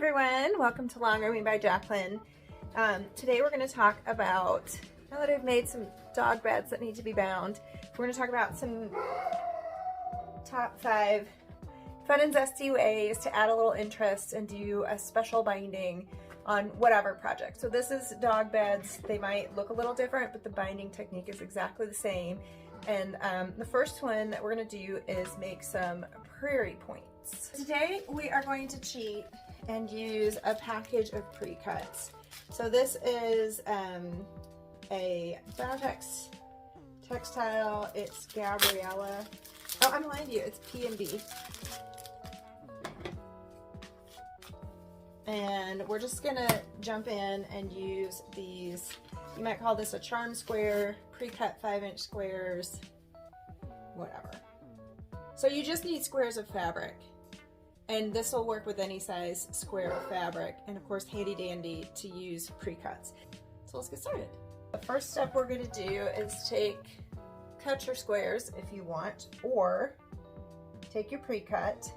everyone, welcome to Longarming by Jaclyn. Today we're going to talk about, now that I've made some dog beds that need to be bound, we're going to talk about some top 5 fun and zesty ways to add a little interest and do a special binding on whatever project. So this is dog beds. They might look a little different, but the binding technique is exactly the same. And the first one that we're going to do is make some Prairie Points. Today we are going to cheat and use a package of pre-cuts. So this is a Bountex textile. It's Gabriella. Oh, I'm lying to you. It's P&B. And we're just gonna jump in and use these. You might call this a charm square, pre-cut 5-inch squares, whatever. So you just need squares of fabric. And this will work with any size square of fabric, and of course handy dandy to use pre-cuts. So let's get started. The first step we're going to do is cut your squares if you want, or take your pre-cut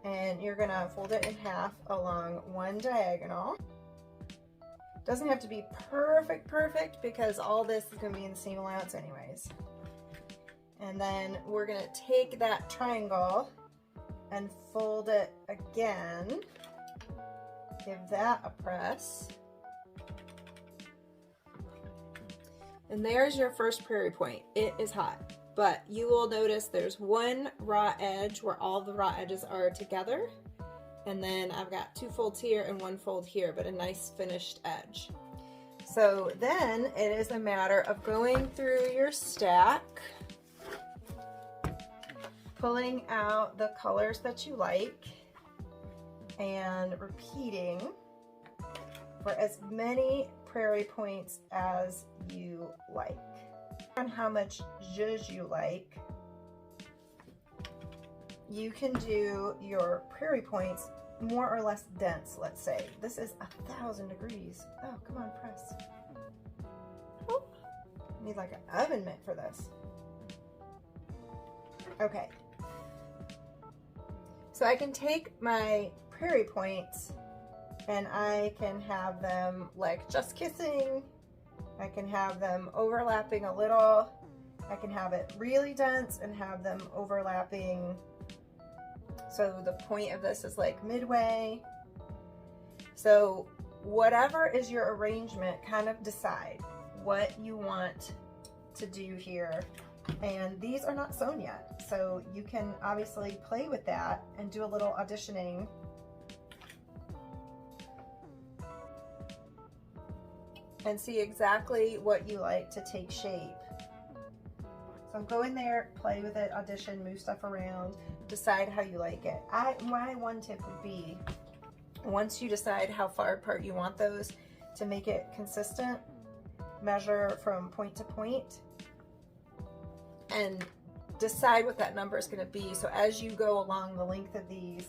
and you're going to fold it in half along one diagonal. Doesn't have to be perfect because all this is going to be in the same allowance anyways. And then we're going to take that triangle and fold it again. Give that a press. And there's your first Prairie Point. It is hot, but you will notice there's one raw edge where all the raw edges are together. And then I've got 2 folds here and 1 fold here, but a nice finished edge. So then it is a matter of going through your stack, pulling out the colors that you like, and repeating for as many Prairie Points as you like. On how much zhuzh you like, you can do your Prairie Points more or less dense, let's say. This is 1,000 degrees. Oh, come on, press. Oh, need like an oven mitt for this. Okay. So I can take my Prairie Points and I can have them like just kissing. I can have them overlapping a little. I can have it really dense and have them overlapping. So the point of this is like midway. So whatever is your arrangement, kind of decide what you want to do here. And these are not sewn yet, so you can obviously play with that and do a little auditioning. And see exactly what you like to take shape. So go in there, play with it, audition, move stuff around, decide how you like it. My one tip would be, once you decide how far apart you want those to make it consistent, measure from point to point and decide what that number is going to be. So as you go along the length of these,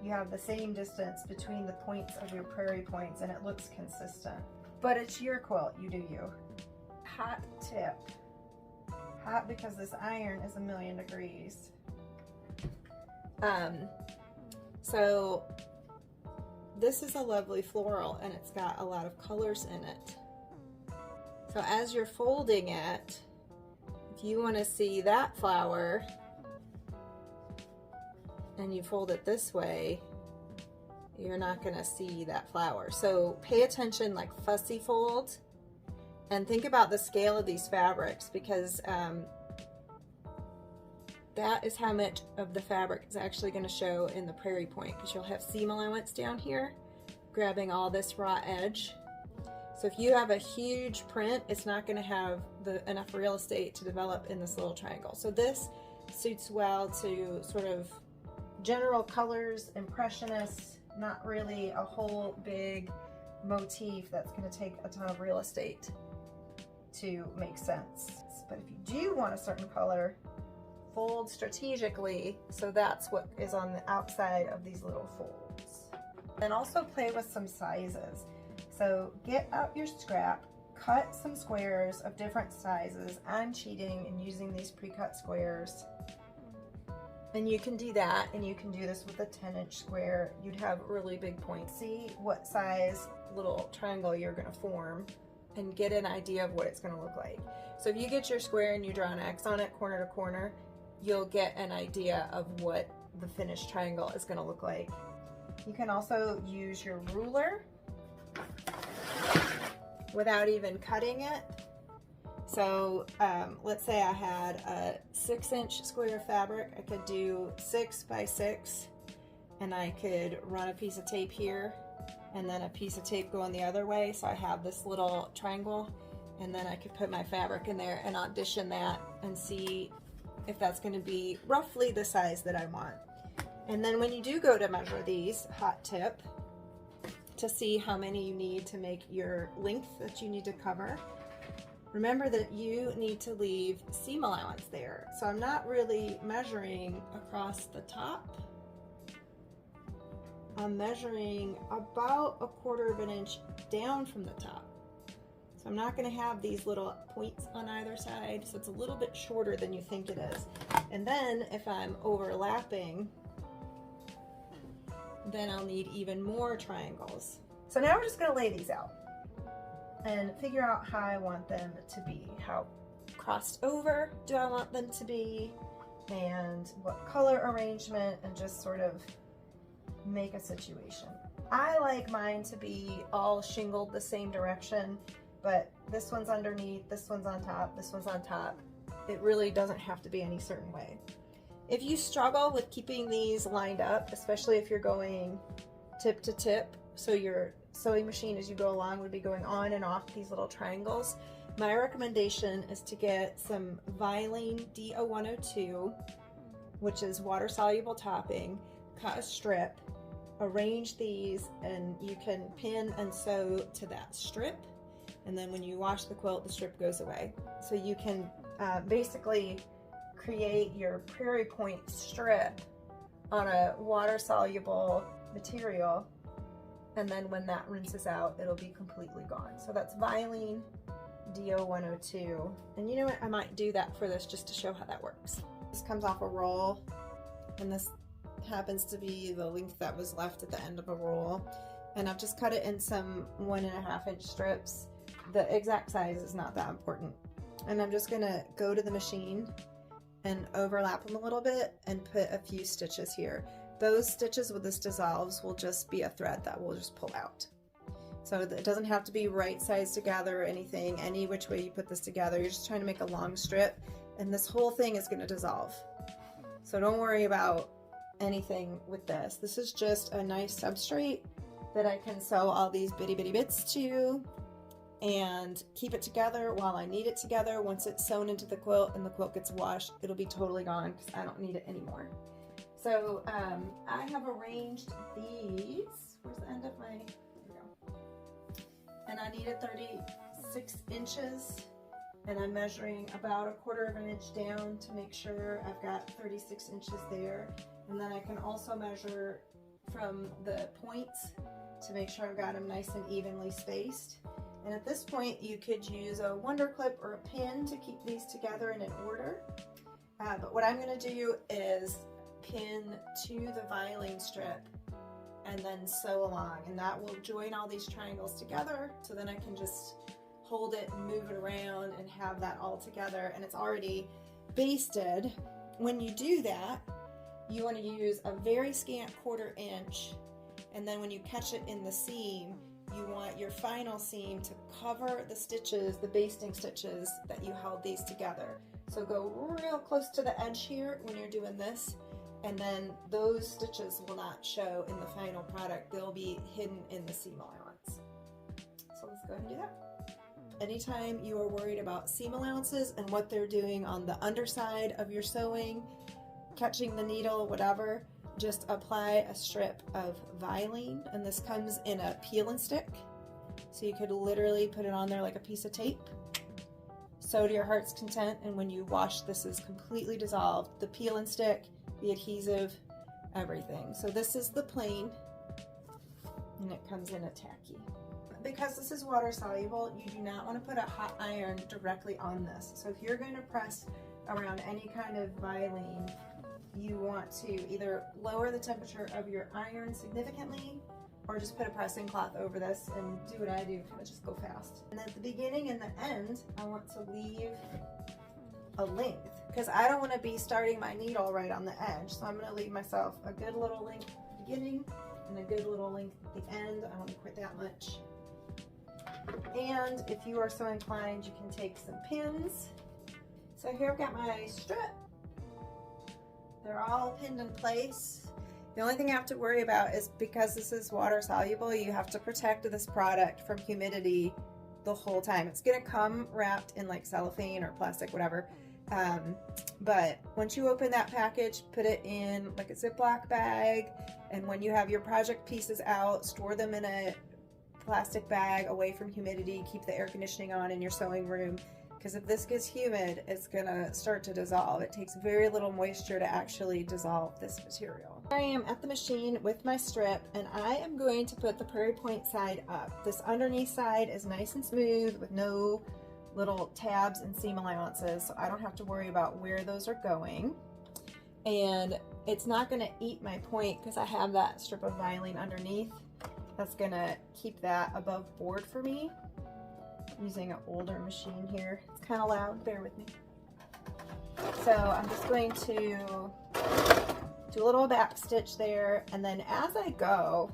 you have the same distance between the points of your Prairie Points and it looks consistent. But it's your quilt, you do you. Hot tip. Hot because this iron is 1,000,000 degrees. So this is a lovely floral and it's got a lot of colors in it. So as you're folding it, if you want to see that flower and you fold it this way, you're not going to see that flower. So pay attention, like fussy fold, and think about the scale of these fabrics, because that is how much of the fabric is actually going to show in the Prairie Point, because you'll have seam allowance down here grabbing all this raw edge. So if you have a huge print, it's not going to have enough real estate to develop in this little triangle. So this suits well to sort of general colors, impressionists, not really a whole big motif that's going to take a ton of real estate to make sense. But if you do want a certain color, fold strategically so that's what is on the outside of these little folds. And also play with some sizes. So get out your scrap, cut some squares of different sizes. I'm cheating and using these pre-cut squares And you can do that, and you can do this with a 10-inch square. You'd have really big points. See what size little triangle you're gonna form and get an idea of what it's gonna look like. So if you get your square and you draw an X on it, corner to corner, you'll get an idea of what the finished triangle is gonna look like. You can also use your ruler without even cutting it. So let's say I had a 6-inch square of fabric. I could do 6 by 6, and I could run a piece of tape here and then a piece of tape going the other way. So I have this little triangle, and then I could put my fabric in there and audition that and see if that's going to be roughly the size that I want. And then when you do go to measure these, hot tip, to see how many you need to make your length that you need to cover, remember that you need to leave seam allowance there. So I'm not really measuring across the top. I'm measuring about 1/4 of an inch down from the top. So I'm not going to have these little points on either side, so it's a little bit shorter than you think it is. And then if I'm overlapping, then I'll need even more triangles. So now we're just going to lay these out and figure out how I want them to be. How crossed over do I want them to be, and what color arrangement, and just sort of make a situation. I like mine to be all shingled the same direction, but this one's underneath, this one's on top, this one's on top. It really doesn't have to be any certain way. If you struggle with keeping these lined up, especially if you're going tip to tip, so your sewing machine as you go along would be going on and off these little triangles, my recommendation is to get some Vilene D0102, which is water soluble topping, cut a strip, arrange these, and you can pin and sew to that strip, and then when you wash the quilt, the strip goes away. So you can basically create your Prairie Point strip on a water soluble material, and then when that rinses out, it'll be completely gone. So that's Vilene D0102. And you know what, I might do that for this just to show how that works. This comes off a roll, and this happens to be the length that was left at the end of a roll. And I've just cut it in some 1.5-inch strips. The exact size is not that important. And I'm just gonna go to the machine and overlap them a little bit and put a few stitches here. Those stitches with this dissolves will just be a thread that will just pull out. So it doesn't have to be right size together or anything. Any which way you put this together, you're just trying to make a long strip, and this whole thing is gonna dissolve. So don't worry about anything with this. This is just a nice substrate that I can sew all these bitty bits to and keep it together while I need it together. Once it's sewn into the quilt and the quilt gets washed, it'll be totally gone because I don't need it anymore. So I have arranged these. Where's the end of my, here we go. And I needed 36 inches, and I'm measuring about 1/4 of an inch down to make sure I've got 36 inches there. And then I can also measure from the points to make sure I've got them nice and evenly spaced. And at this point, you could use a wonder clip or a pin to keep these together in an order. But what I'm going to do is pin to the Vilene strip and then sew along, and that will join all these triangles together. So then I can just hold it and move it around and have that all together, and it's already basted. When you do that, you want to use a very scant 1/4 inch, and then when you catch it in the seam, you want your final seam to cover the stitches, the basting stitches that you held these together. So go real close to the edge here when you're doing this, and then those stitches will not show in the final product. They'll be hidden in the seam allowance. So let's go ahead and do that. Anytime you are worried about seam allowances and what they're doing on the underside of your sewing, catching the needle, whatever, just apply a strip of Vilene, and this comes in a peel and stick. So you could literally put it on there like a piece of tape. Sew to your heart's content, and when you wash, this is completely dissolved. The peel and stick, the adhesive, everything. So this is the plain, and it comes in a tacky. Because this is water soluble, you do not want to put a hot iron directly on this. So if you're going to press around any kind of Vilene, you want to either lower the temperature of your iron significantly or just put a pressing cloth over this and do what I do, kind of just go fast. And at the beginning and the end, I want to leave a length because I don't want to be starting my needle right on the edge. So I'm going to leave myself a good little length at the beginning and a good little length at the end. I don't want to quit that much. And if you are so inclined, you can take some pins. So here I've got my strip. They're all pinned in place. The only thing I have to worry about is because this is water soluble, you have to protect this product from humidity the whole time. It's gonna come wrapped in like cellophane or plastic, whatever. But once you open that package, put it in like a Ziploc bag. And when you have your project pieces out, store them in a plastic bag away from humidity. Keep the air conditioning on in your sewing room. Because if this gets humid, it's gonna start to dissolve. It takes very little moisture to actually dissolve this material. I am at the machine with my strip, and I am going to put the Prairie Point side up. This underneath side is nice and smooth with no little tabs and seam allowances, so I don't have to worry about where those are going. And it's not gonna eat my point because I have that strip of vinyl underneath. That's gonna keep that above board for me. Using an older machine here. It's kind of loud, bear with me. So I'm just going to do a little back stitch there, and then as I go,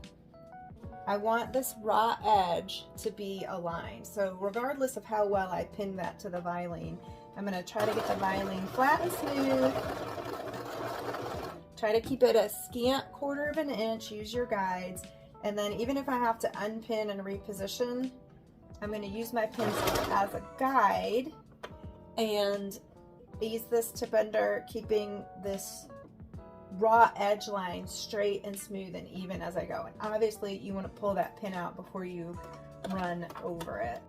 I want this raw edge to be aligned. So regardless of how well I pin that to the vinyl, I'm going to try to get the vinyl flat and smooth. Try to keep it a scant 1/4 of an inch, use your guides, and then even if I have to unpin and reposition, I'm going to use my pins as a guide and ease this tip under, keeping this raw edge line straight and smooth and even as I go. And obviously you want to pull that pin out before you run over it.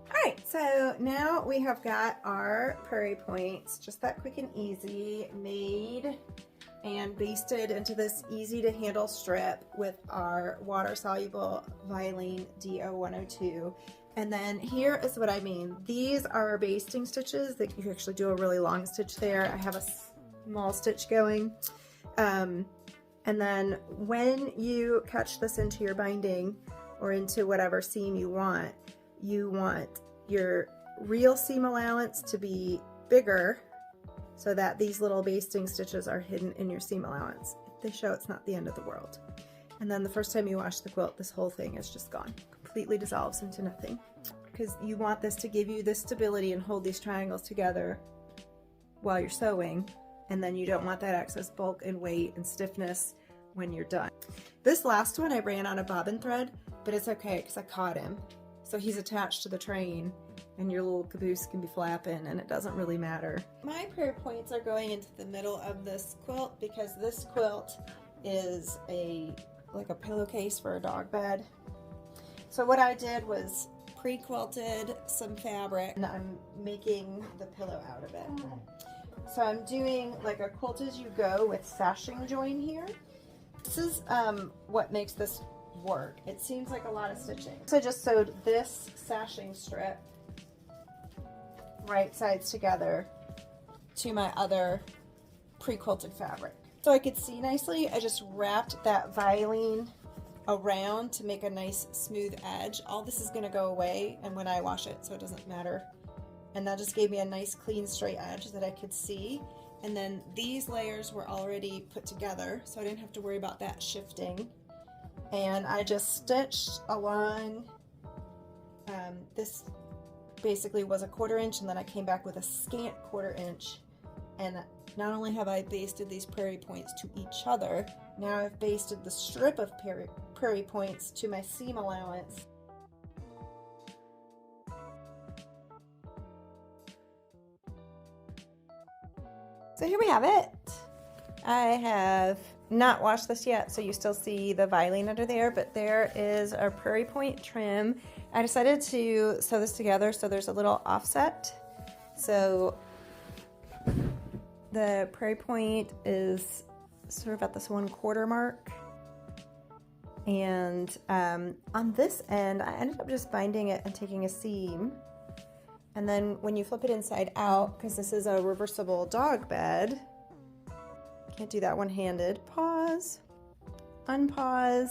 Alright, so now we have got our Prairie Points, just that quick and easy, made and basted into this easy to handle strip with our water soluble Vilene DO102. And then here is what I mean. These are basting stitches that you can actually do a really long stitch there. I have a small stitch going. And then when you catch this into your binding or into whatever seam you want your real seam allowance to be bigger so that these little basting stitches are hidden in your seam allowance. If they show, it's not the end of the world. And then the first time you wash the quilt, this whole thing is just gone. Completely dissolves into nothing. Because you want this to give you this stability and hold these triangles together while you're sewing. And then you don't want that excess bulk and weight and stiffness when you're done. This last one I ran on a bobbin thread, but it's okay because I caught him. So he's attached to the train and your little caboose can be flapping and it doesn't really matter. My Prairie Points are going into the middle of this quilt because this quilt is like a pillowcase for a dog bed. So what I did was pre-quilted some fabric and I'm making the pillow out of it. So I'm doing like a quilt as you go with sashing join here. This is what makes this work. It seems like a lot of stitching. So I just sewed this sashing strip right sides together to my other pre-quilted fabric. So I could see nicely, I just wrapped that Vilene around to make a nice smooth edge. All this is gonna go away and when I wash it, so it doesn't matter. And that just gave me a nice clean straight edge that I could see. And then these layers were already put together, so I didn't have to worry about that shifting. And I just stitched along, this basically was a 1/4 inch, and then I came back with a scant 1/4 inch. And not only have I basted these Prairie Points to each other, now I've basted the strip of Prairie Points to my seam allowance. So here we have it. I have not washed this yet, so you still see the viling under there, but there is our Prairie Point trim. I decided to sew this together so there's a little offset. So the Prairie Point is sort of at this 1/4 mark. And on this end, I ended up just binding it and taking a seam. And then when you flip it inside out, because this is a reversible dog bed, can't do that one-handed. Pause, unpause.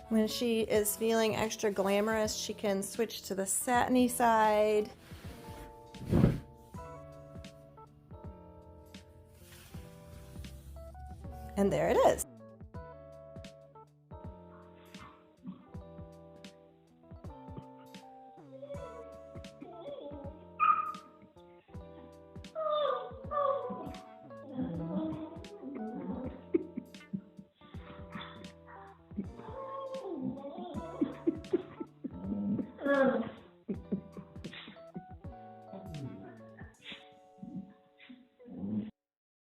When she is feeling extra glamorous, she can switch to the satiny side. And there it is.